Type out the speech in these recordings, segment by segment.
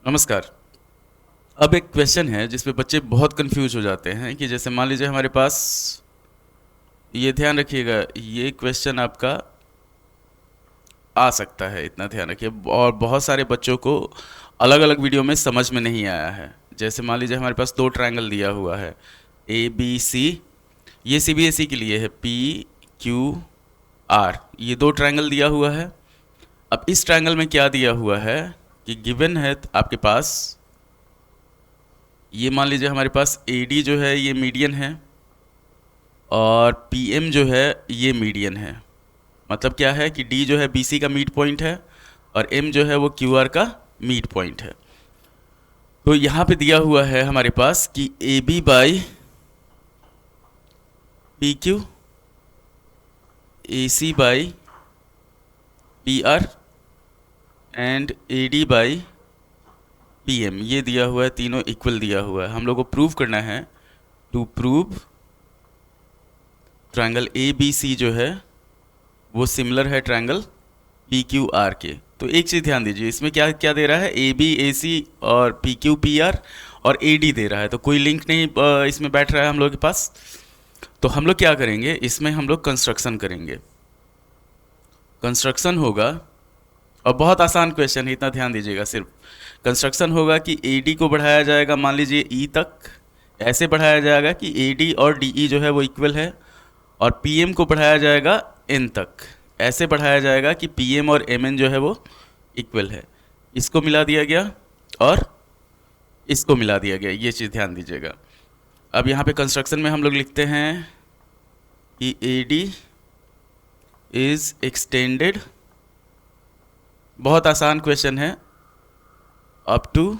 नमस्कार। अब एक क्वेश्चन है जिसपे बच्चे बहुत कंफ्यूज हो जाते हैं कि जैसे मान लीजिए हमारे पास, ये ध्यान रखिएगा, ये क्वेश्चन आपका आ सकता है, इतना ध्यान रखिए। और बहुत सारे बच्चों को अलग अलग वीडियो में समझ में नहीं आया है। जैसे मान लीजिए हमारे पास दो ट्रायंगल दिया हुआ है, ए बी सी। ये सीबीएसई के लिए है, पी क्यू आर। ये दो ट्रायंगल दिया हुआ है। अब इस ट्रायंगल में क्या दिया हुआ है कि गिवन है आपके पास, ये मान लीजिए हमारे पास ए डी जो है ये मीडियन है, और पी एम जो है ये मीडियन है। मतलब क्या है कि डी जो है बी सी का मीड पॉइंट है, और एम जो है वो क्यू आर का मीड पॉइंट है। तो यहाँ पे दिया हुआ है हमारे पास कि A B by P Q, A C by P R, and A D by P M. ये दिया हुआ है, तीनों इक्वल दिया हुआ है। हम लोग को प्रूव करना है, to prove triangle A B C जो है वो सिमिलर है ट्रायंगल पी क्यू आर के। तो एक चीज़ ध्यान दीजिए, इसमें क्या क्या दे रहा है, ए बी ए सी और पी क्यू पी आर और ए डी दे रहा है। तो कोई लिंक नहीं इसमें बैठ रहा है हम लोग के पास। तो हम लोग क्या करेंगे, इसमें हम लोग कंस्ट्रक्शन करेंगे। कंस्ट्रक्शन होगा, और बहुत आसान क्वेश्चन है, इतना ध्यान दीजिएगा सिर्फ। कंस्ट्रक्शन होगा कि ए डी को बढ़ाया जाएगा मान लीजिए ई तक, ऐसे बढ़ाया जाएगा कि ए डी और डी ई जो है वो इक्वल है, और पी एम को बढ़ाया जाएगा एन तक, ऐसे बढ़ाया जाएगा कि पी एम और एम एन जो है वो इक्वल है। इसको मिला दिया गया और इसको मिला दिया गया, ये चीज़ ध्यान दीजिएगा। अब यहाँ पे कंस्ट्रक्शन में हम लोग लिखते हैं कि ए डी इज एक्सटेंडेड, बहुत आसान क्वेश्चन है, up to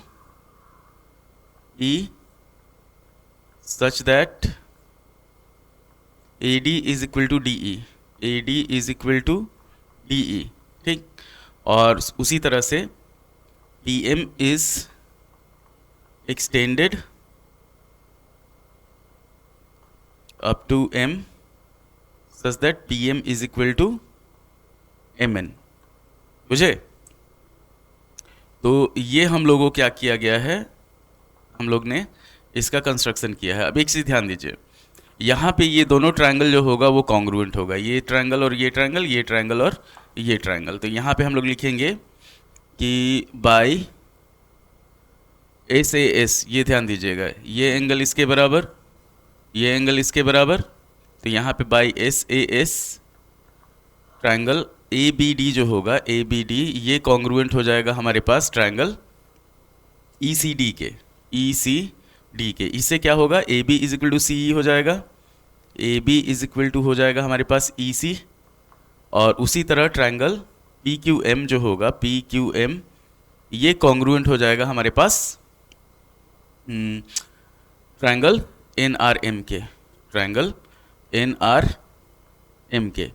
E such that A D is equal to D E, A D is equal to D E. ठीक, और उसी तरह से P M is extended up to M such that P M is equal to M N. बुझे? तो ये हम लोगों को क्या किया गया है, हम लोग ने इसका कंस्ट्रक्शन किया है। अब एक चीज़ ध्यान दीजिए, यहाँ पे ये दोनों ट्रायंगल जो होगा वो कॉन्ग्रुएंट होगा, ये ट्रायंगल और ये ट्रायंगल, ये ट्रायंगल और ये ट्रायंगल। तो यहाँ पे हम लोग लिखेंगे कि बाई एस ए एस, ये ध्यान दीजिएगा, ये एंगल इसके बराबर, ये एंगल इसके बराबर। तो यहाँ पे by S A S triangle A B D जो होगा, ए बी डी, ये कॉन्ग्रुएंट हो जाएगा हमारे पास ट्रायंगल ई सी डी के, ई सी डी के। इससे क्या होगा, A B is equal to C E हो जाएगा, A B is equal to हो जाएगा हमारे पास ई सी। और उसी तरह ट्रायंगल पी क्यू एम जो होगा, पी क्यू एम, ये कॉन्ग्रुएंट हो जाएगा हमारे पास ट्रायंगल एन आर एम के, ट्रायंगल एन आर एम के।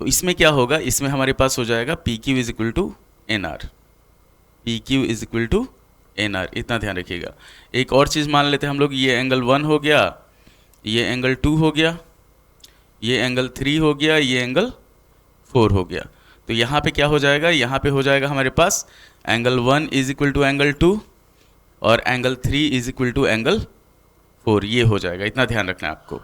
तो इसमें क्या होगा, इसमें हमारे पास हो जाएगा P Q is equal to N R, P Q is equal to N R, इतना ध्यान रखिएगा। एक और चीज़ मान लेते हैं हम लोग, ये एंगल 1 हो गया, ये एंगल 2 हो गया, ये एंगल 3 हो गया, ये एंगल 4 हो गया। तो यहाँ पे क्या हो जाएगा, यहाँ पे हो जाएगा हमारे पास angle 1 is equal to angle 2, और angle 3 is equal to angle 4, ये हो जाएगा। इतना ध्यान रखना है आपको।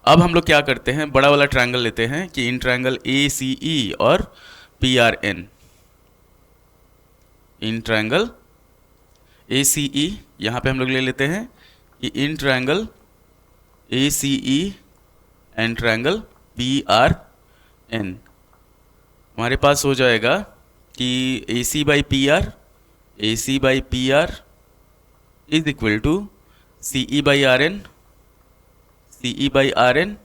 अब हम लोग क्या करते हैं, बड़ा वाला ट्रायंगल लेते हैं कि in triangle A C E और P R N, in triangle A C E, यहाँ पे हम लोग ले लेते हैं कि in triangle A C E and triangle P R N, हमारे पास हो जाएगा कि A C by P R, A C by P R is equal to C E by R N, C E by R N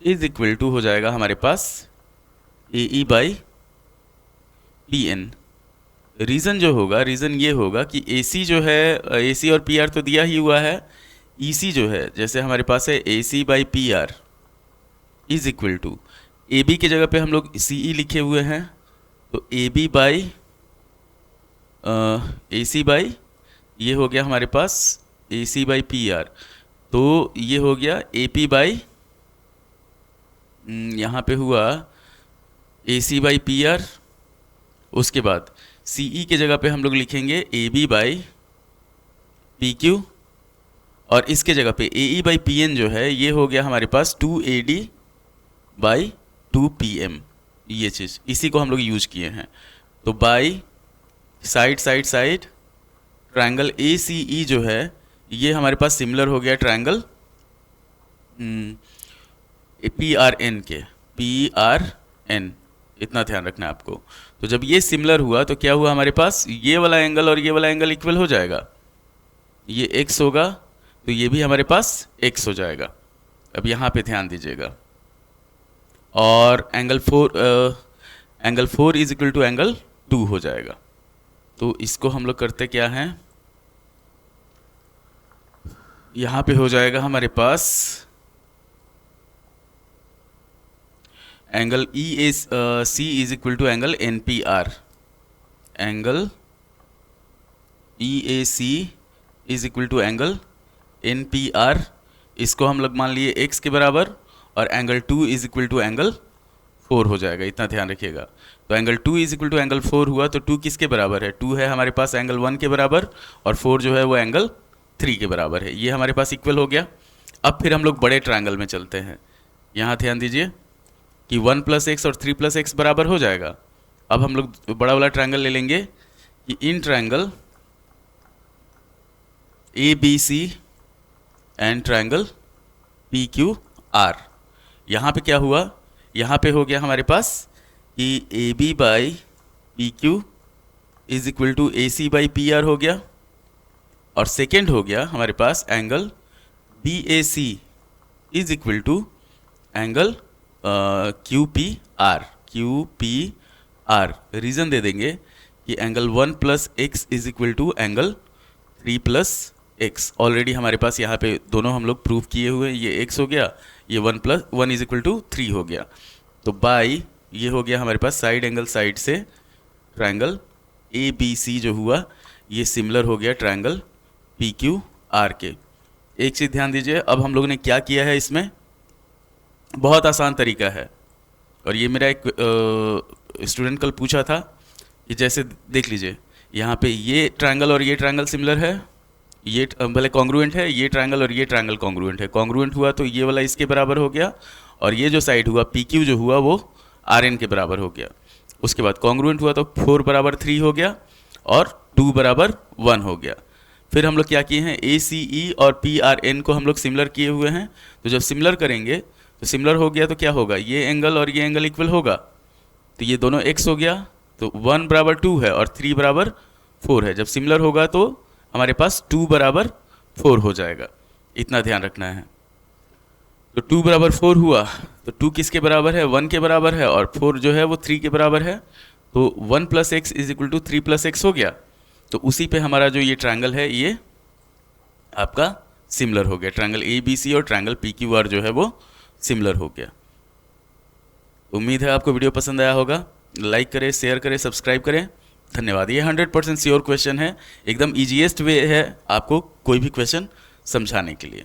is equal to हो जाएगा हमारे पास A E by P N. Reason जो होगा, reason ये होगा कि A सी जो है, ए सी और पी आर तो दिया ही हुआ है, ई सी जो है, जैसे हमारे पास है A C by P R is equal to, A B की जगह पे हम लोग सी ई लिखे हुए हैं, तो A B by A C by, ये हो गया हमारे पास A C by P R, तो ये हो गया ए पी बाई, यहाँ पे हुआ ए सी बाई पी आर, उसके बाद सी ई के जगह पे हम लोग लिखेंगे A B by P Q, और इसके जगह पे A E by P N जो है ये हो गया हमारे पास 2AD बाई 2PM। ये चीज़ इसी को हम लोग यूज किए हैं। तो by side side side triangle ACE जो है ये हमारे पास सिमिलर हो गया ट्रायंगल PRN के, PRN, इतना ध्यान रखना है आपको। तो जब ये सिमिलर हुआ तो क्या हुआ हमारे पास, ये वाला एंगल और ये वाला एंगल इक्वल हो जाएगा, ये x होगा तो ये भी हमारे पास x हो जाएगा। अब यहाँ पे ध्यान दीजिएगा, और angle 4 is equal to angle 2 हो जाएगा। तो इसको हम लोग करते क्या हैं, यहाँ पे हो जाएगा हमारे पास angle EAC is equal to angle NPR, angle EAC is equal to angle NPR, इसको हम लोग मान लिए x के बराबर, और angle 2 is equal to angle 4 हो जाएगा, इतना ध्यान रखिएगा। तो angle 2 is equal to angle 4 हुआ, तो 2 किसके बराबर है, 2 है हमारे पास एंगल 1 के बराबर, और 4 जो है वो एंगल 3 के बराबर है। ये हमारे पास इक्वल हो गया। अब फिर हम लोग बड़े ट्रायंगल में चलते हैं। यहाँ ध्यान दीजिए कि 1 + x और 3 + x बराबर हो जाएगा। अब हम लोग बड़ा वाला ट्रायंगल ले लेंगे कि in triangle ABC and triangle PQR, यहाँ पे क्या हुआ, यहाँ पे हो गया हमारे पास कि AB by PQ is equal to AC by PR हो गया, और सेकेंड हो गया हमारे पास angle BAC is equal to angle QPR। Reason दे देंगे कि angle 1 + x is equal to angle 3 + x। Already हमारे पास यहाँ पे दोनों हम लोग प्रूव किए हुए, ये x हो गया, ये 1 + 1 इज इक्वल टू 3 हो गया। तो बाई ये हो गया हमारे पास साइड एंगल साइड से ट्रायंगल ABC जो हुआ ये सिमिलर हो गया ट्रायंगल PQR के। एक चीज़ ध्यान दीजिए, अब हम लोगों ने क्या किया है, इसमें बहुत आसान तरीका है, और ये मेरा एक स्टूडेंट कल पूछा था कि जैसे देख लीजिए यहाँ पे ये ट्रायंगल और ये ट्रायंगल सिमिलर है, ये भले कॉन्ग्रुएंट है, ये ट्रायंगल और ये ट्रायंगल कॉन्ग्रुएंट है। कॉन्ग्रुएंट हुआ तो ये वाला इसके बराबर हो गया, और ये जो साइड हुआ PQ जो हुआ वो RN के बराबर हो गया। उसके बाद कॉन्ग्रुएंट हुआ तो 4 बराबर 3 हो गया, और 2 बराबर 1 हो गया। फिर हम लोग क्या किए हैं, ACE और PRN को हम लोग सिमिलर किए हुए हैं। तो जब सिमिलर करेंगे तो सिमिलर हो गया तो क्या होगा, ये एंगल और ये एंगल इक्वल होगा, तो ये दोनों x हो गया, तो 1 बराबर 2 है और 3 बराबर 4 है। जब सिमिलर होगा तो हमारे पास 2 बराबर 4 हो जाएगा, इतना ध्यान रखना है। तो 2 बराबर 4 हुआ तो 2 किसके बराबर है, 1 के बराबर है, और 4 जो है वो 3 के बराबर है। तो 1 + x is equal to 3 + x हो गया। तो उसी पे हमारा जो ये ट्रायंगल है ये आपका सिमिलर हो गया, ट्रायंगल ABC और ट्रायंगल PQR जो है वो सिमिलर हो गया। उम्मीद है आपको वीडियो पसंद आया होगा। लाइक करें, शेयर करें, सब्सक्राइब करें। धन्यवाद। ये 100% श्योर क्वेश्चन है, एकदम ईजीएस्ट वे है आपको कोई भी क्वेश्चन समझाने के लिए।